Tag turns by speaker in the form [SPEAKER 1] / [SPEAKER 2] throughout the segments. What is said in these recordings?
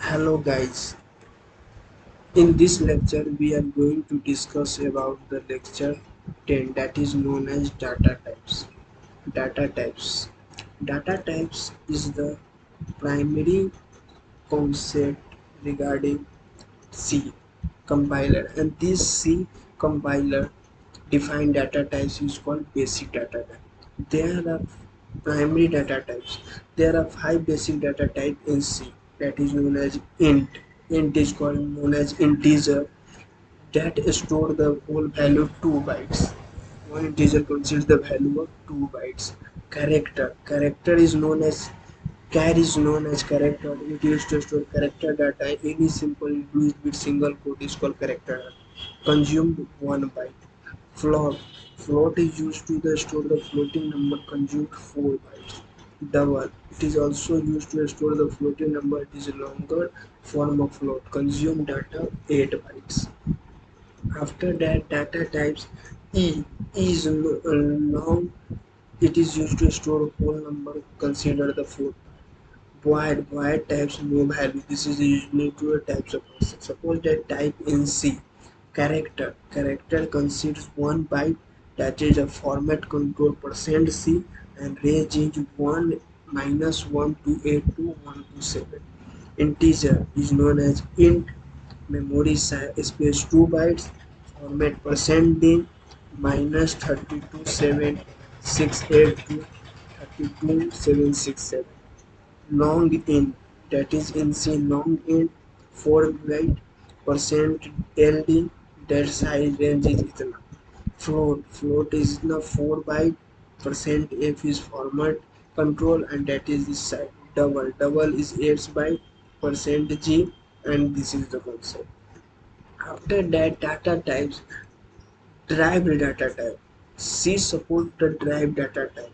[SPEAKER 1] Hello guys, in this lecture we are going to discuss about the lecture 10 that is known as data types. Data types. Data types is the primary concept regarding C compiler, and this C compiler defined data types is called basic data type. There are primary data types. There are five basic data type in C that is known as int. Int is called known as integer that store the whole value 2 bytes. One integer contains the value of 2 bytes. Character is known as char is known as character. It is used to store character data. Any simple include with single code is called character data. Consumed 1 byte. Float. Float is used to store the floating number consumed 4 bytes. Double. It is also used to store the floating number. It is a longer form of float. Consume data 8 bytes. After that, data types E is long. It is used to store whole number. Consider the fourth. Void types no value. This is usually to a types of person. Suppose that type in C. Character consists 1 byte, that is a format control %C, and range is 1 minus 128 to 127. Integer is known as int. Memory space 2 bytes. Format %D minus 32768 to 32767. Long int, that is in C long int 4 byte percent LD, that size range is itna. Float is the 4 byte percent F is format control, and that is the size. Double is 8 byte percent G, and this is the concept. After that, data types. Derived data type. C support the derived data type,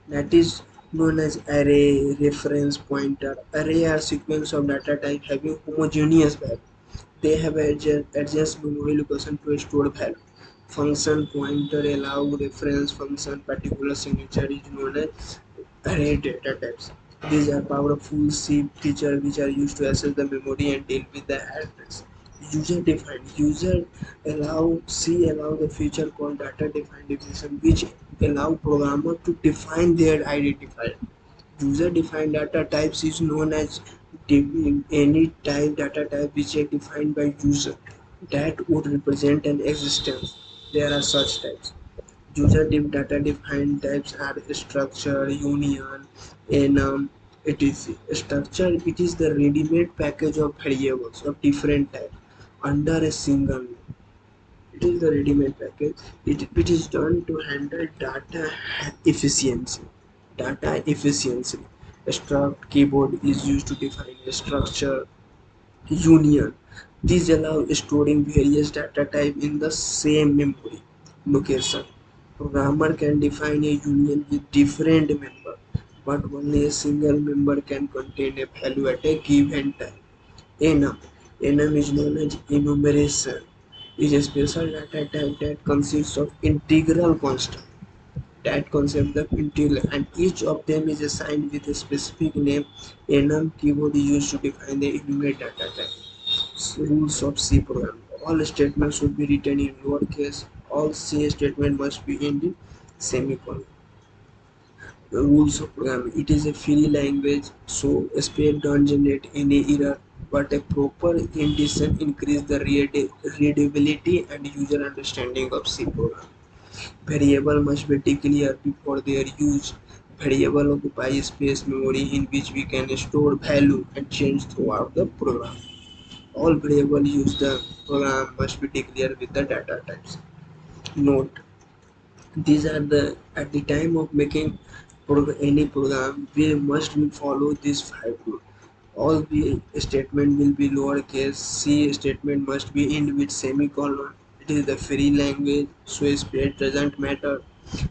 [SPEAKER 1] that is known as array, reference, pointer. Array are sequence of data type having homogeneous value. They have adjust memory location to store value. Function pointer allow reference function particular signature is known as array data types. These are powerful C features which are used to access the memory and deal with the address. User defined. User allow the feature called data defined definition, which allow programmer to define their identifier. User defined data types is known as any type data type which is defined by user that would represent an existence. There are such types. User data defined types are structure, union, enum, etc. Structure, it is the ready-made package of variables of different types under a single name. It is the ready-made package. It is done to handle data efficiency. Data efficiency. Struct keyboard is used to define a structure. Union. These allow storing various data types in the same memory location. Programmer can define a union with different members, but only a single member can contain a value at a given time. Enum. Enum is known as enumeration. Is a special data type that consists of integral constant. That concept the integral, and each of them is assigned with a specific name. Enum keyword is used to define the enumerate data type. Rules of C program. All statements should be written in lowercase. All C statement must be in semicolon. The rules of programming. It is a free language, so spell don't generate any error, but a proper indentation increase the readability and user understanding of C program. Variable must be declared before their use. Variable occupy space memory in which we can store value and change throughout the program. All variables used the program must be declared with the data types. Note: these are the at the time of making any program, we must follow these five rules. All the statement will be lowercase. C statement must be end with semicolon. It is the free language, so space doesn't matter.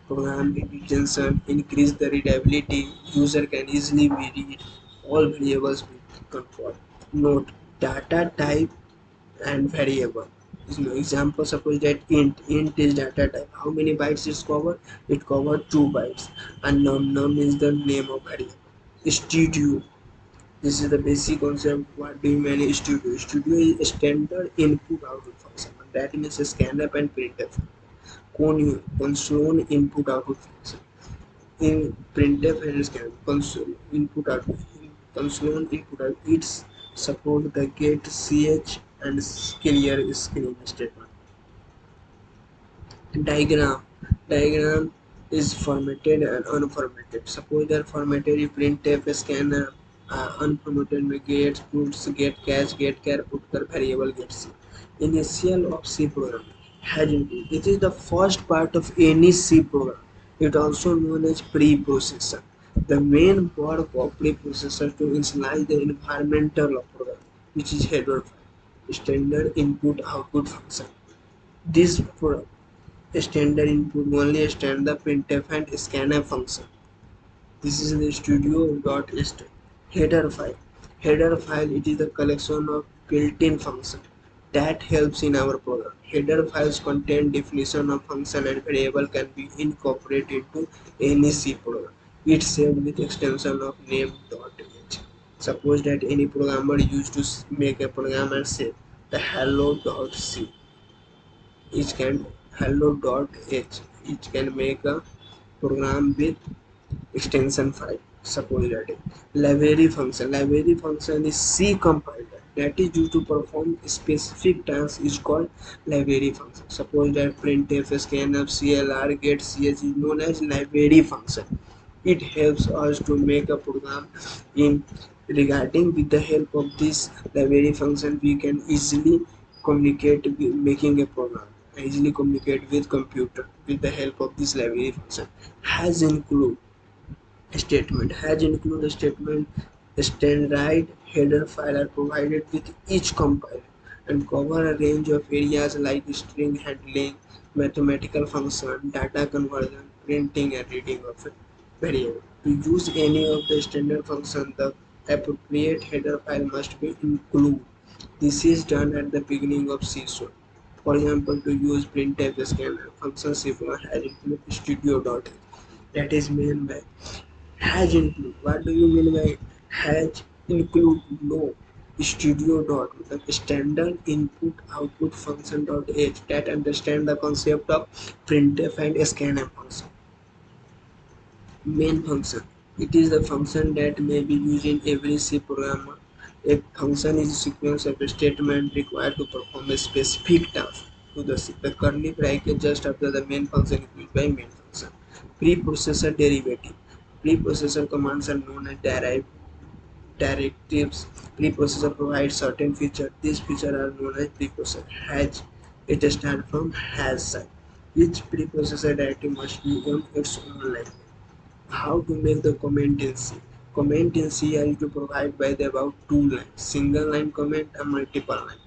[SPEAKER 1] Program extension increase the readability. User can easily be read all variables with control. Note: data type and variable. Example, suppose that int is data type. How many bytes is covered? It covered 2 bytes. And num is the name of variable. Studio. This is the basic concept. What do you mean studio? Studio is a standard input output function. That means a scanf and printf. Console input output function. In printf and scan console input output. In console input output, it's support the get ch and clear screen statement. Diagram is formatted and unformatted. Suppose they are formatted, you print type scanner, unformatted में get puts get catch get char put कर variable get c. Initial of C program has included. This is the first part of any C program. It also known as preprocessor. The main work of preprocessor to initialize the environmental of program, which is header file, standard input output function. This standard input only stand the printf and scanf function. This is the studio.st header file. Header file, it is the collection of built-in function that helps in our program. Header files contain definition of function and variable can be incorporated into any C program. It's saved with extension of name.h. Suppose that any programmer used to make a program and say the hello.c, each can hello.h, each can make a program with extension file. Suppose that library function is C compiler that is used to perform specific tasks is called library function. Suppose that printf scanf clr get ch is known as library function. It helps us to make a program in regarding with the help of this library function we can easily communicate with making a program, easily communicate with computer with the help of this library function. Has include statement standard header file are provided with each compiler and cover a range of areas like string handling, mathematical function, data conversion, printing and reading of a variable. To use any of the standard function, the appropriate header file must be included. This is done at the beginning of C code. For example, to use printf scanner function C has include studio.h, that is main by has include. What do you mean by has include? No. Studio dot मतलब standard input output function dot h that understand the concept of printf and scanf function. Main function, it is the function that may be used in every C program. A function is a sequence of a statement required to perform a specific task to the C. The curly bracket just after the main function is used by main function. Preprocessor derivative. Preprocessor commands are known as directives. Preprocessor provides certain features. These features are known as preprocessor. Has, it stands from has side. Each preprocessor directive must be on its own line. How to make the comment in C? Comment in C are to provide by the about two lines, single line comment and multiple line.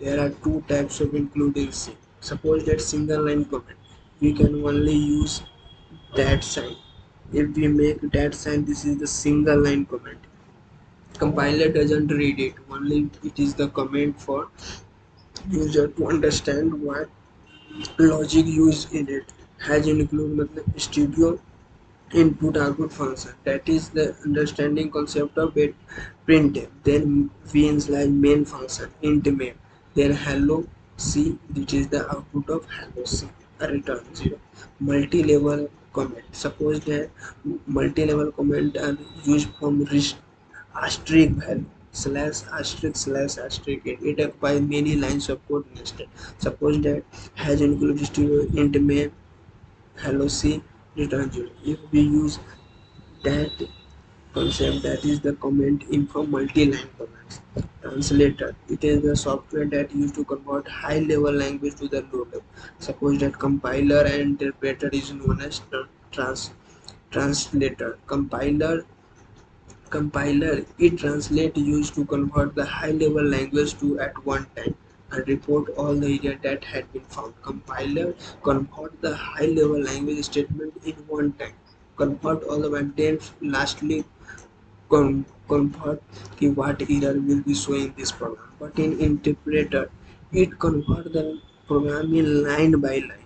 [SPEAKER 1] There are two types of include in C. Suppose that single line comment, we can only use that sign. If we make that sign, this is the single line comment. Compiler doesn't read it, only it is the comment for user to understand what logic used in it. Has include मतलब studio input output function, that is the understanding concept of it. Printf, then means like main function int main, then hello c, which is the output of hello c, a return 0. Multi-level comment, suppose that multi-level comment are used from asterisk value /*/* it occupies many lines of code nested. Suppose that has included studio int main hello c return 0. If we use that concept, that is the comment info multi-line commands. Translator, it is the software that used to convert high level language to the low level. Suppose that compiler and interpreter is known as translator. Compiler, it translate used to convert the high level language to at one time and report all the error that had been found. Compiler convert the high level language statement in one time, convert all the and then lastly convert the what error will be showing this program. But in interpreter, it convert the program in line by line.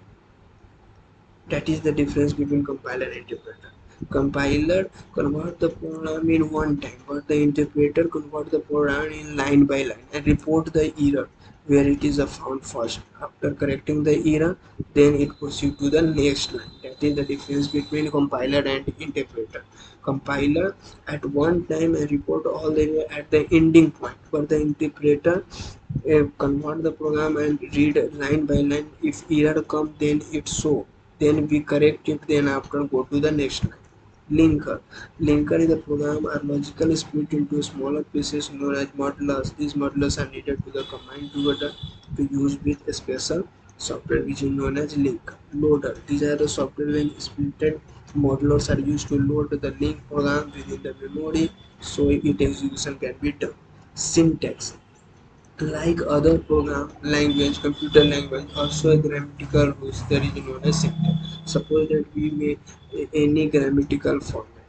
[SPEAKER 1] That is the difference between compiler and interpreter. Compiler convert the program in one time, but the interpreter convert the program in line by line and report the error where it is found first. After correcting the error, then it proceed to the next line. That is the difference between compiler and interpreter. Compiler at one time and report all the error at the ending point, but the interpreter convert the program and read line by line. If error come, then it show, then we correct it, then after go to the next line. Linker. Linker is a program are logically split into smaller pieces known as modules. These modules are needed to the combine together to use with a special software which is known as link. Loader. These are the software when splitted modules are used to load the link program within the memory so its execution can be done. Syntax. Like other program language, computer language also a grammatical rules there is known as syntax. Suppose that we make any grammatical format,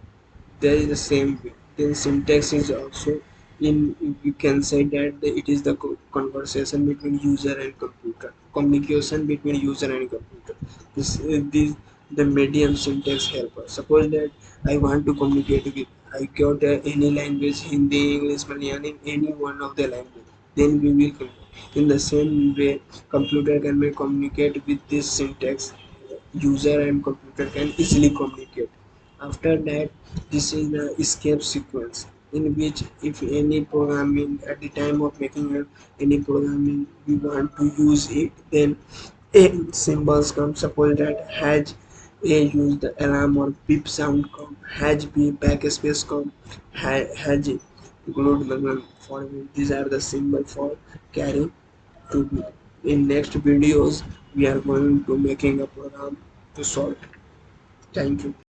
[SPEAKER 1] there is the same way. Then syntax is also in, you can say that it is the conversation between user and computer, communication between user and computer. This the medium syntax help us. Suppose that I want to communicate with, I got any language, Hindi, English, Malayalam, any one of the language, then we will in the same way computer can be communicate with this syntax. User and computer can easily communicate. After that, this is the escape sequence in which if any programming at the time of making any programming we want to use it, then a symbols come. Suppose that has a use the alarm or beep sound come, has b backspace come, has glued for these are the symbol for carry to be. In next videos we are going to making a program to solve. Thank you.